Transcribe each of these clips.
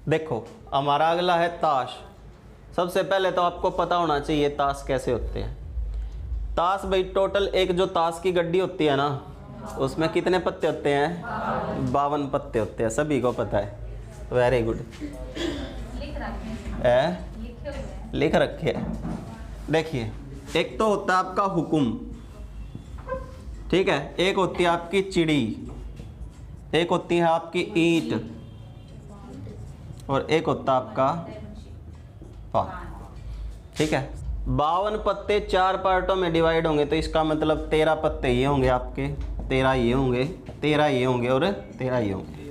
देखो हमारा अगला है ताश। सबसे पहले तो आपको पता होना चाहिए ताश कैसे होते हैं। ताश भाई टोटल एक जो ताश की गड्डी होती है ना, उसमें कितने पत्ते होते हैं? 52 पत्ते होते हैं, सभी को पता है। Very good. लिख रखे हैं। देखिए एक तो होता है आपका हुकुम, ठीक है, एक होती है आपकी चिड़ी, एक होती है आपकी ईंट, और एक होता है आपका पान। ठीक है, 52 पत्ते 4 पार्टों में डिवाइड होंगे, तो इसका मतलब 13 पत्ते ये होंगे आपके, 13 ये होंगे, 13 ये होंगे और 13 ये होंगे।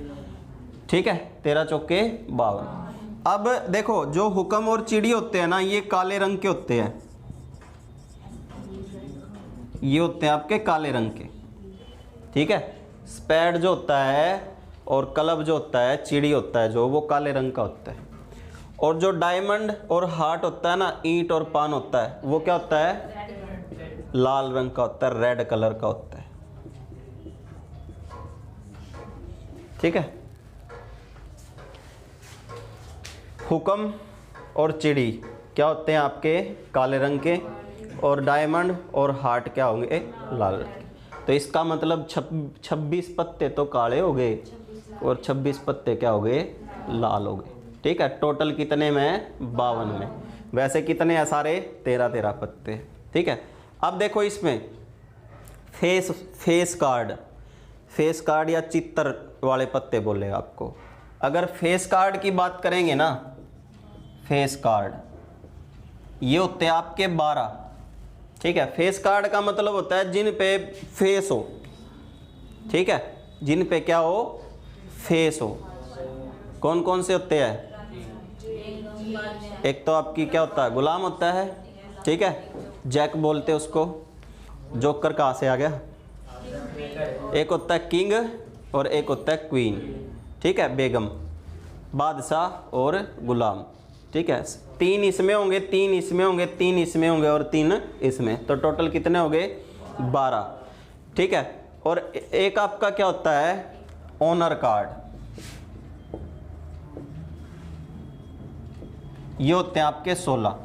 ठीक है, 13 चौके 52। अब देखो जो हुक्म और चिड़ी होते हैं ना, ये काले रंग के होते हैं, ये होते हैं आपके काले रंग के। ठीक है, स्पैड जो होता है और क्लब जो होता है, चिड़ी होता है जो, वो काले रंग का होता है। और जो डायमंड और हार्ट होता है ना, ईंट और पान होता है, वो क्या होता है? लाल रंग का होता है, रेड कलर का होता है। ठीक है, हुक्म और चिड़ी क्या होते हैं आपके? काले रंग के, और डायमंड और हार्ट क्या होंगे? लाल रंग के। तो इसका मतलब 26 पत्ते तो काले हो गए और 26 पत्ते क्या हो गए? लाल हो गए। ठीक है, टोटल कितने में? 52 में। वैसे कितने हैं सारे? 13 पत्ते। ठीक है, अब देखो इसमें फेस कार्ड या चित्तर वाले पत्ते बोले आपको। अगर फेस कार्ड की बात करेंगे ना, फेस कार्ड ये होते हैं आपके 12। ठीक है, फेस कार्ड का मतलब होता है जिन पे फेस हो। ठीक है, जिन पे क्या हो? फेस हो। कौन कौन से होते हैं? एक तो आपकी क्या होता है? गुलाम होता है। ठीक है, जैक बोलते हैं उसको। जोकर कहाँ से आ गया? एक होता है किंग और एक होता है क्वीन। ठीक है, बेगम, बादशाह और गुलाम। ठीक है, 3 इसमें होंगे, 3 इसमें होंगे, 3 इसमें होंगे और 3 इसमें, तो टोटल कितने हो गए? 12। ठीक है, और एक आपका क्या होता है? Honour card. ये होते हैं आपके 16।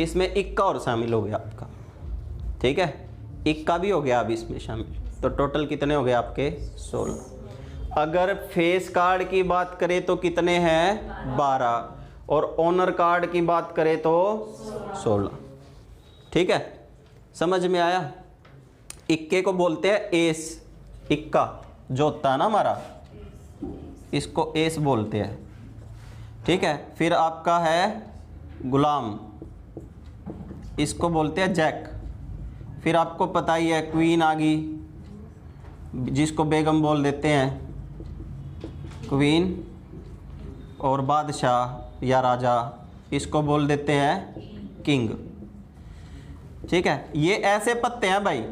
इसमें इक्का और शामिल हो गया आपका। ठीक है, इक्का भी हो गया अब इसमें शामिल, तो टोटल कितने हो गए आपके? 16। अगर फेस कार्ड की बात करें तो कितने हैं? 12, और ऑनर कार्ड की बात करें तो 16। ठीक है, समझ में आया? इक्के को बोलते हैं एस। इक्का जो होता है ना हमारा, इसको एस बोलते हैं। ठीक है, फिर आपका है गुलाम, इसको बोलते हैं जैक। फिर आपको पता ही है क्वीन आ गई, जिसको बेगम बोल देते हैं, क्वीन, और बादशाह या राजा, इसको बोल देते हैं किंग। ठीक है, ये ऐसे पत्ते हैं भाई,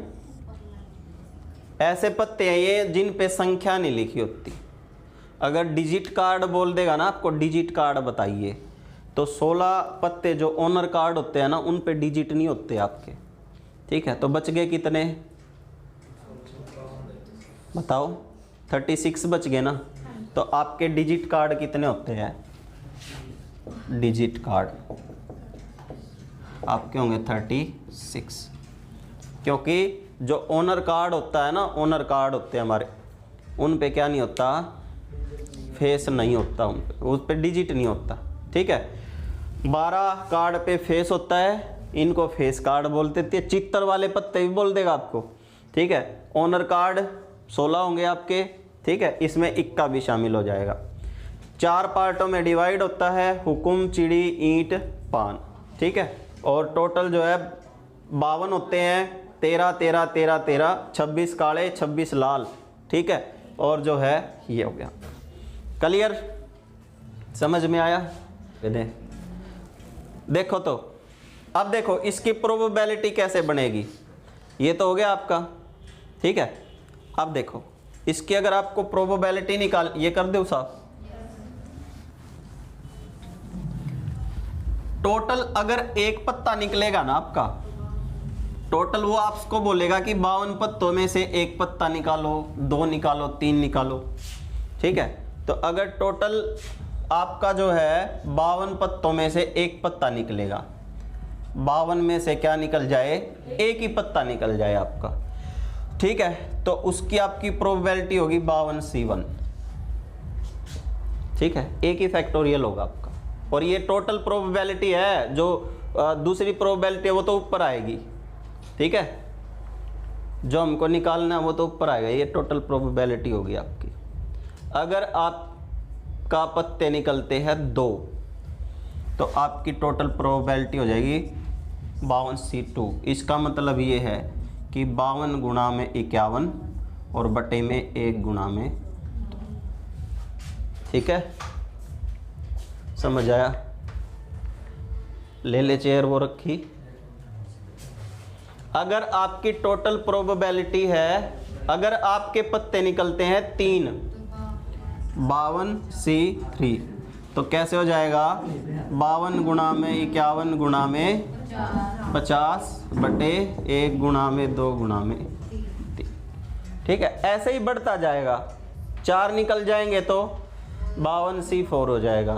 ऐसे पत्ते हैं ये जिन पे संख्या नहीं लिखी होती। अगर डिजिट कार्ड बोल देगा ना आपको, डिजिट कार्ड बताइए, तो 16 पत्ते जो ऑनर कार्ड होते हैं ना, उन पे डिजिट नहीं होते आपके। ठीक है, तो बच गए कितने? बताओ, 36 बच गए ना। तो आपके डिजिट कार्ड कितने होते हैं? डिजिट कार्ड आपके होंगे 36, क्योंकि जो ओनर कार्ड होता है ना, ओनर कार्ड होते हैं हमारे, उन पे क्या नहीं होता? फेस नहीं होता, उन पे, उस पे डिजिट नहीं होता। ठीक है, 12 कार्ड पे फेस होता है, इनको फेस कार्ड बोलते थे। चित्तर वाले पत्ते भी बोल देगा आपको। ठीक है, ओनर कार्ड 16 होंगे आपके। ठीक है, इसमें इक्का भी शामिल हो जाएगा। 4 पार्टों में डिवाइड होता है, हुकुम, चिड़ी, ईंट, पान। ठीक है, और टोटल जो है 52 होते हैं। 13 13 13 13, 26 काले, 26 लाल। ठीक है, और जो है ये हो गया। क्लियर? समझ में आया? देखो तो अब देखो इसकी प्रोबेबिलिटी कैसे बनेगी। ये तो हो गया आपका। ठीक है, अब देखो इसकी अगर आपको प्रोबेबिलिटी निकाल, ये कर दो साहब। टोटल अगर एक पत्ता निकलेगा ना आपका, टोटल वो आपको बोलेगा कि 52 पत्तों में से एक पत्ता निकालो, 2 निकालो, 3 निकालो। ठीक है, तो अगर टोटल आपका जो है 52 पत्तों में से एक पत्ता निकलेगा, 52 में से क्या निकल जाए, एक ही पत्ता निकल जाए आपका, ठीक है, तो उसकी आपकी प्रोबेबिलिटी होगी 52C1, ठीक है, एक ही फैक्टोरियल होगा आपका। और ये टोटल प्रोबेबिलिटी है, जो दूसरी प्रोबेबिलिटी है वो तो ऊपर आएगी, ठीक है, जो हमको निकालना है वो तो ऊपर आएगा, ये टोटल प्रोबेबिलिटी होगी आपकी। अगर आपका पत्ते निकलते हैं 2 तो आपकी टोटल प्रोबेबिलिटी हो जाएगी 52C2। इसका मतलब ये है कि 52 गुणा में 51 और बटे में 1 गुणा में 2, ठीक है, समझ आया? ले चेयर वो रखी। अगर आपकी टोटल प्रोबेबिलिटी है, अगर आपके पत्ते निकलते हैं 3, 52C3, तो कैसे हो जाएगा, 52 गुणा में 51 गुणा में 50 बटे 1 गुणा में 2 गुणा में 3, ठीक है, ऐसे ही बढ़ता जाएगा। 4 निकल जाएंगे तो 52C4 हो जाएगा,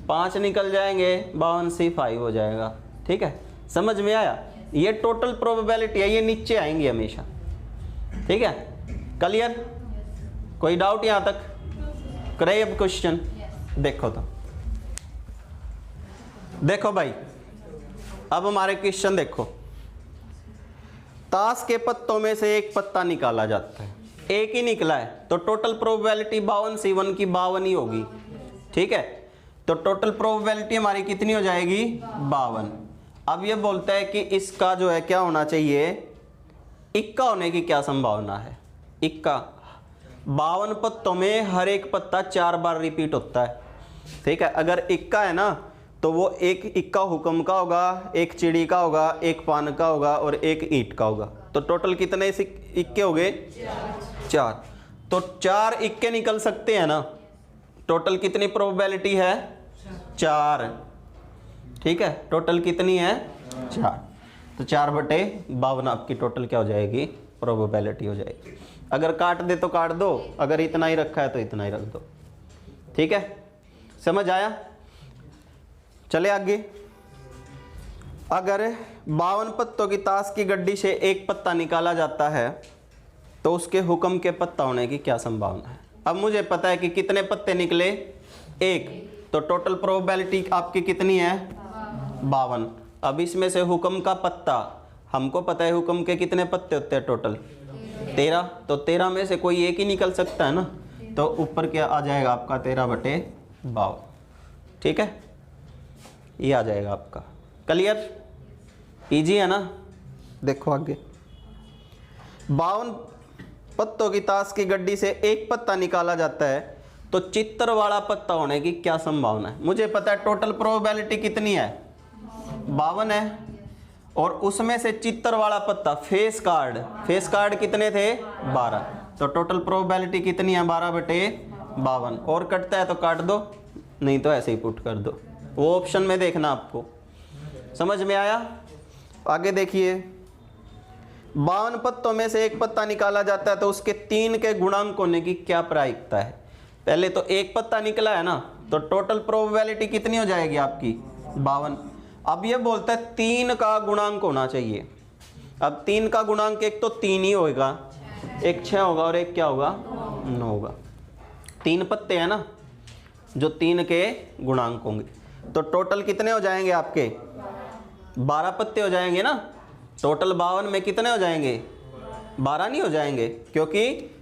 5 निकल जाएंगे 52C5 हो जाएगा, ठीक है, समझ में आया? ये टोटल प्रोबेबिलिटी है, ये नीचे आएंगी हमेशा, ठीक है, क्लियर? कोई डाउट यहां तक? करे अब क्वेश्चन देखो, तो देखो भाई, अब हमारे क्वेश्चन देखो। ताश के पत्तों में से एक पत्ता निकाला जाता है, एक ही निकला है, तो टोटल प्रोबेबिलिटी 52C1 की 52 ही होगी, ठीक है, तो टोटल प्रोबेबिलिटी हमारी कितनी हो जाएगी, 52। अब ये बोलता है कि इसका जो है क्या होना चाहिए, इक्का होने की क्या संभावना है, इक्का। 52 पत्तों में हर एक पत्ता 4 बार रिपीट होता है, ठीक है, अगर इक्का है ना तो वो एक इक्का हुक्म का होगा, एक चिड़ी का होगा, एक पान का होगा और एक ईंट का होगा, तो टोटल कितने इक्के हो गए, 4। तो 4 इक्के निकल सकते हैं ना, टोटल कितनी प्रोबेबिलिटी है, 4, ठीक है, टोटल कितनी है, 4, तो 4 बटे 52 आपकी टोटल क्या हो जाएगी, प्रोबेबिलिटी हो जाएगी। अगर काट दे तो काट दो, अगर इतना ही रखा है तो इतना ही रख दो, ठीक है, समझ आया? चले आगे। अगर 52 पत्तों की ताश की गड्डी से एक पत्ता निकाला जाता है तो उसके हुक्म के पत्ता होने की क्या संभावना है। अब मुझे पता है कि कितने पत्ते निकले, 1, तो टोटल प्रोबेबिलिटी आपकी कितनी है, 52। अब इसमें से हुक्म का पत्ता, हमको पता है हुक्म के कितने पत्ते होते हैं टोटल, 13, तो 13 में से कोई एक ही निकल सकता है ना, तो ऊपर क्या आ जाएगा आपका 13 बटे 52, ठीक है, ये आ जाएगा आपका। क्लियर? इजी है ना? देखो आगे, 52 पत्तों की ताश की गड्डी से एक पत्ता निकाला जाता है तो चित्र वाला पत्ता होने की क्या संभावना है। मुझे पता है टोटल प्रोबेबिलिटी कितनी है, 52 है, और उसमें से चित्र वाला पत्ता फेस कार्ड कितने थे, 12, तो टोटल प्रोबेबिलिटी कितनी है, 12 बटे 52। और कटता है तो काट दो, नहीं तो ऐसे ही पुट कर दो, वो ऑप्शन में देखना आपको। समझ में आया? आगे देखिए, 52 पत्तों में से एक पत्ता निकाला जाता है तो उसके 3 के गुणांक होने की क्या प्रायिकता है। पहले तो एक पत्ता निकला है ना, तो टोटल प्रोबेबिलिटी कितनी हो जाएगी आपकी, 52। अब ये बोलता है 3 का गुणांक होना चाहिए। अब 3 का गुणांक एक तो 3 ही होगा, एक 6 होगा और एक क्या होगा, 9 होगा। 3 पत्ते हैं ना जो 3 के गुणांक होंगे, तो टोटल कितने हो जाएंगे आपके, 12 पत्ते हो जाएंगे ना। टोटल 52 में कितने हो जाएंगे, 12 नहीं हो जाएंगे, क्योंकि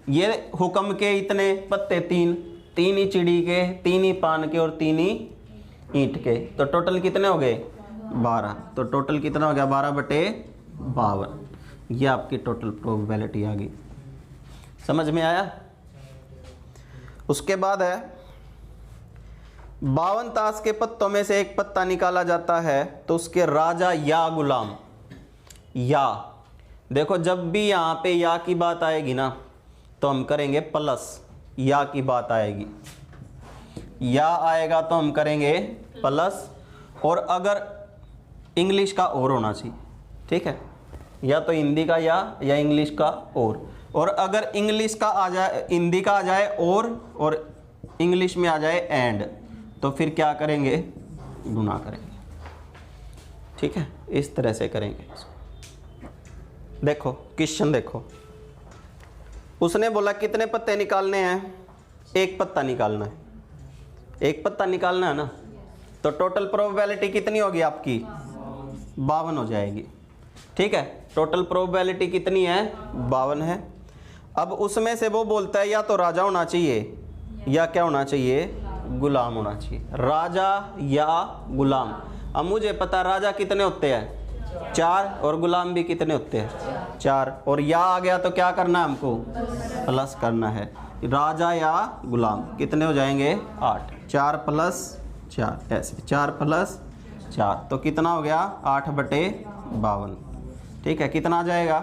ये हुक्म के इतने पत्ते 3 ही चिड़ी के, 3 ही पान के और 3 ही ईंट के, तो टोटल कितने हो गए, 12। तो टोटल कितना हो गया, 12 बटे 52। ये आपकी टोटल प्रोबेबिलिटी आ गई। समझ में आया? उसके बाद है 52 ताश के पत्तों में से एक पत्ता निकाला जाता है तो उसके राजा या गुलाम, या देखो जब भी यहाँ पे या की बात आएगी ना तो हम करेंगे प्लस, या की बात आएगी, या आएगा तो हम करेंगे प्लस, और अगर इंग्लिश का और होना चाहिए, ठीक है, या तो हिंदी का या इंग्लिश का और अगर इंग्लिश का आ जाए, हिंदी का आ जाए और इंग्लिश में आ जाए एंड, तो फिर क्या करेंगे, गुना करेंगे। ठीक है, इस तरह से करेंगे। देखो क्वेश्चन देखो, उसने बोला कितने पत्ते निकालने हैं, एक पत्ता निकालना है, एक पत्ता निकालना है ना, तो टोटल प्रोबेबिलिटी कितनी होगी आपकी, 52 हो जाएगी। ठीक है, टोटल प्रोबेबिलिटी कितनी है, 52 है। अब उसमें से वो बोलता है या तो राजा होना चाहिए या क्या होना चाहिए, गुलाम होना चाहिए, राजा या गुलाम। अब मुझे पता राजा कितने होते हैं, 4, और गुलाम भी कितने होते हैं, 4, और या आ गया तो क्या करना है हमको, प्लस करना है। राजा या गुलाम कितने हो जाएंगे, 8, 4 + 4, ऐसे 4 + 4, तो कितना हो गया, 8/52। ठीक है, कितना आ जाएगा,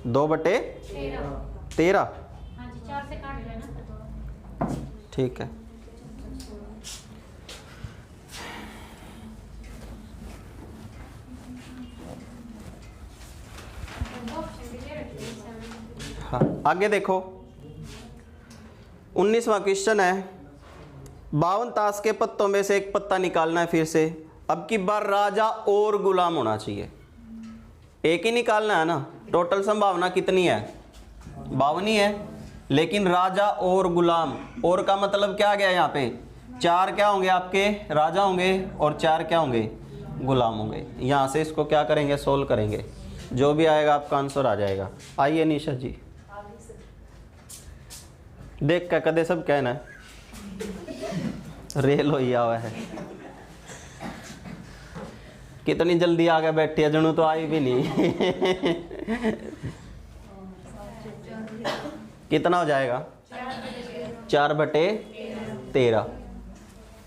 2/13। ठीक है, हाँ आगे देखो 19वां क्वेश्चन है, 52 ताश के पत्तों में से एक पत्ता निकालना है फिर से। अब की बार राजा और गुलाम होना चाहिए, एक ही निकालना है ना, टोटल संभावना कितनी है, 52 ही है, लेकिन राजा और गुलाम, और का मतलब क्या आ गया यहाँ पे, 4 क्या होंगे आपके, राजा होंगे, और 4 क्या होंगे, गुलाम होंगे। यहाँ से इसको क्या करेंगे, सोल्व करेंगे, जो भी आएगा आपका आंसर आ जाएगा। आइए निशा जी, देख कर कदे सब कहना है, रेल हो हुआ है, कितनी जल्दी आ गया, बैठी है जनू तो आई भी नहीं। कितना हो जाएगा, 4/13।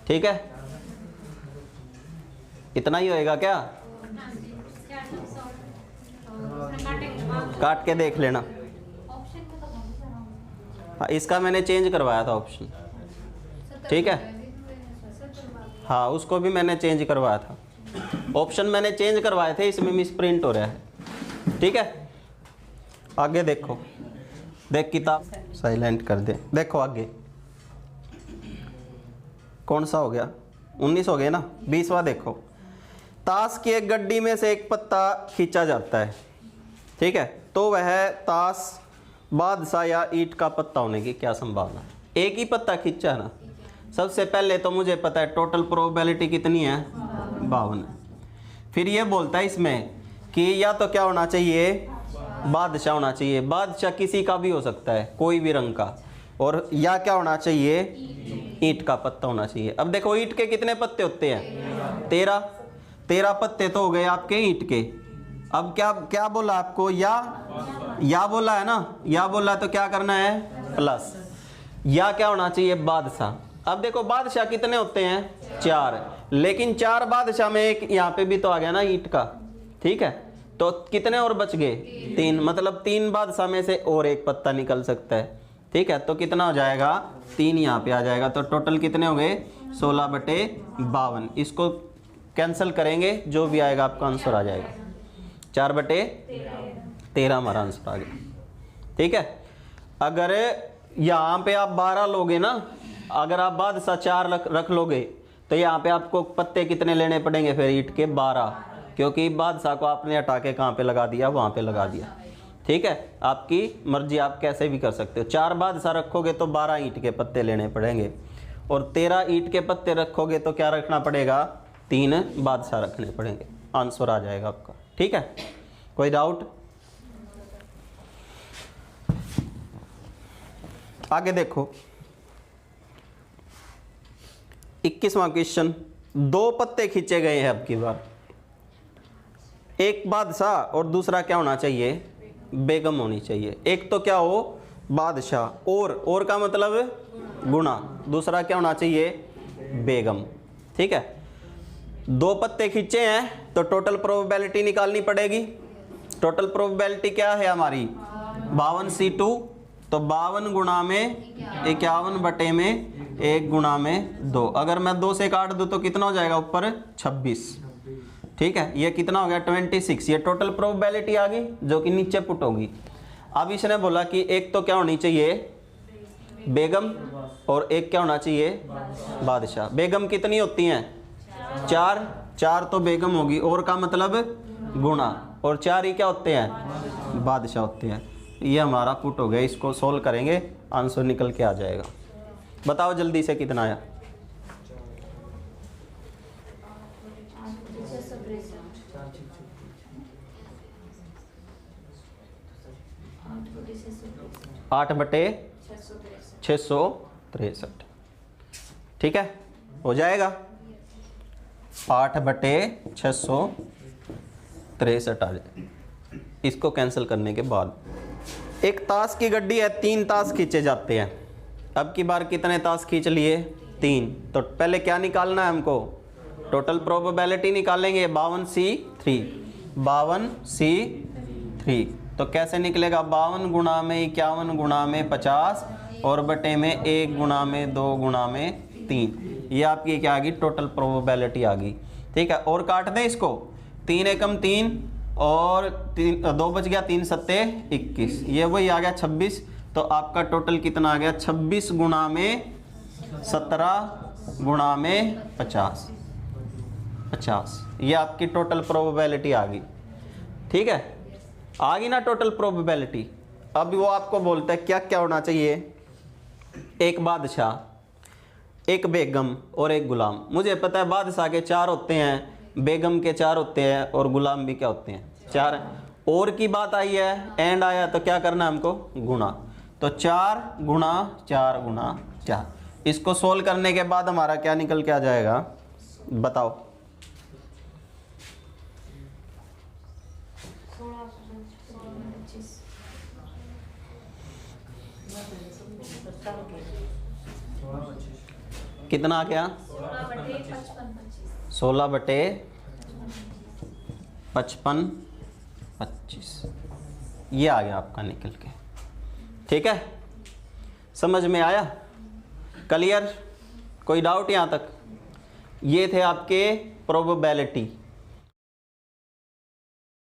ठीक है, इतना ही होएगा क्या, काट के देख लेना। हाँ, इसका मैंने चेंज करवाया था ऑप्शन। ठीक है, हाँ उसको भी मैंने चेंज करवाया था, ऑप्शन मैंने चेंज करवाए थे, इसमें मिस प्रिंट हो रहा है। ठीक है, आगे देखो, देख किताब साइलेंट कर दे। देखो आगे कौन सा हो गया, 19 हो गया ना। 20वां देखो, ताश की एक गड्डी में से एक पत्ता खींचा जाता है। ठीक है, तो वह ताश बादशाह या ईंट का पत्ता होने की क्या संभावना है। एक ही पत्ता खींचा है ना, सबसे पहले तो मुझे पता है टोटल प्रोबेबिलिटी कितनी है, 52। फिर ये बोलता है इसमें कि या तो क्या होना चाहिए, बादशाह होना चाहिए, बादशाह किसी का भी हो सकता है, कोई भी रंग का, और या क्या होना चाहिए, ईंट का पत्ता होना चाहिए। अब देखो ईंट के कितने पत्ते होते हैं, 13 पत्ते तो हो गए आपके ईंट के। अब क्या क्या बोला आपको, या बोला है ना, या बोला तो क्या करना है, प्लस, या क्या होना चाहिए, बादशाह। अब देखो बादशाह कितने होते हैं, 4, लेकिन 4 बादशाह में एक यहाँ पे भी तो आ गया ना ईंट का। ठीक है, तो कितने और बच गए, 3, मतलब 3 बादशाह में से और एक पत्ता निकल सकता है। ठीक है, तो कितना हो जाएगा, 3 यहाँ पे आ जाएगा, तो टोटल कितने हो गए, 16/52। इसको कैंसिल करेंगे, जो भी आएगा आपका आंसर आ जाएगा, 4/13 हमारा आंसर आ गया। ठीक है, अगर यहाँ पे आप 12 लोगे ना, अगर आप बादशाह 4 रख लोगे, तो यहाँ पे आपको पत्ते कितने लेने पड़ेंगे फिर, ईंट के 12, क्योंकि बादशाह को आपने हटा के कहाँ पे लगा दिया, वहाँ पे लगा दिया। ठीक है, आपकी मर्जी, आप कैसे भी कर सकते हो। 4 बादशाह रखोगे तो 12 ईंट के पत्ते लेने पड़ेंगे, और 13 ईंट के पत्ते रखोगे तो क्या रखना पड़ेगा, 3 बादशाह रखने पड़ेंगे, आंसर आ जाएगा आपका। ठीक है, कोई डाउट। आगे देखो 21वां क्वेश्चन, 2 पत्ते खींचे गए हैं। अब की बार एक बादशाह और दूसरा क्या होना चाहिए, बेगम होनी चाहिए। एक तो क्या हो, बादशाह, और का मतलब गुना, दूसरा क्या होना चाहिए, बेगम। ठीक है, 2 पत्ते खींचे हैं तो टोटल प्रोबेबिलिटी निकालनी पड़ेगी। टोटल प्रोबेबिलिटी क्या है हमारी, 52C2, तो 52 गुणा में 51/1 गुणा में 2। अगर मैं 2 से काट दूं तो कितना हो जाएगा, ऊपर 26। ठीक है, ये कितना हो गया, 26। ये टोटल प्रोबेबिलिटी आ गई, जो कि नीचे पुट होगी। अब इसने बोला कि एक तो क्या होनी चाहिए, बेगम और एक क्या होना चाहिए, बादशाह। बेगम कितनी होती हैं, 4, 4 तो बेगम होगी, और का मतलब गुणा, और 4 ही क्या होते हैं, बादशाह होते हैं। ये हमारा पुट हो गया, इसको सोल्व करेंगे, आंसर निकल के आ जाएगा। बताओ जल्दी से कितना आया। आठ बटे 663। ठीक है, हो जाएगा। 8 बटे 663 आ जाए। इसको कैंसिल करने के बाद एक ताश की गड्डी है, 3 ताश खींचे जाते हैं। अब की बार कितने ताश खींच लिए, 3। तो पहले क्या निकालना है हमको, टोटल प्रोबेबिलिटी निकालेंगे। 52C3, 52C3। तो कैसे निकलेगा, 52 गुणा में 51 गुणा में 50 और बटे में 1 गुणा में 2 गुणा में 3। ये आपकी क्या आ गई, टोटल प्रोबेबिलिटी आ गई। ठीक है, और काट दें इसको, 3 एकम 3 और 2 बच गया, 3 सत्ते 21, ये वही आ गया 26। तो आपका टोटल कितना आ गया, 26 गुणा में 17 गुणा में 50। ये आपकी टोटल प्रोबेबिलिटी आ गई। ठीक है, आ गई ना टोटल प्रोबेबिलिटी। अब वो आपको बोलता है क्या क्या होना चाहिए, एक बादशाह, एक बेगम और एक गुलाम। मुझे पता है बादशाह के 4 होते हैं, बेगम के 4 होते हैं, और गुलाम भी क्या होते हैं, 4। और की बात आई है, एंड आया, तो क्या करना है हमको, गुणा। तो 4 गुणा 4 गुणा 4। इसको सोल्व करने के बाद हमारा क्या निकल के आ जाएगा, बताओ। कितना आ गया, 16 बटे 55 25। ये आ गया आपका निकल के। ठीक है, समझ में आया, क्लियर, कोई डाउट यहाँ तक। ये थे आपके प्रोबेबिलिटी।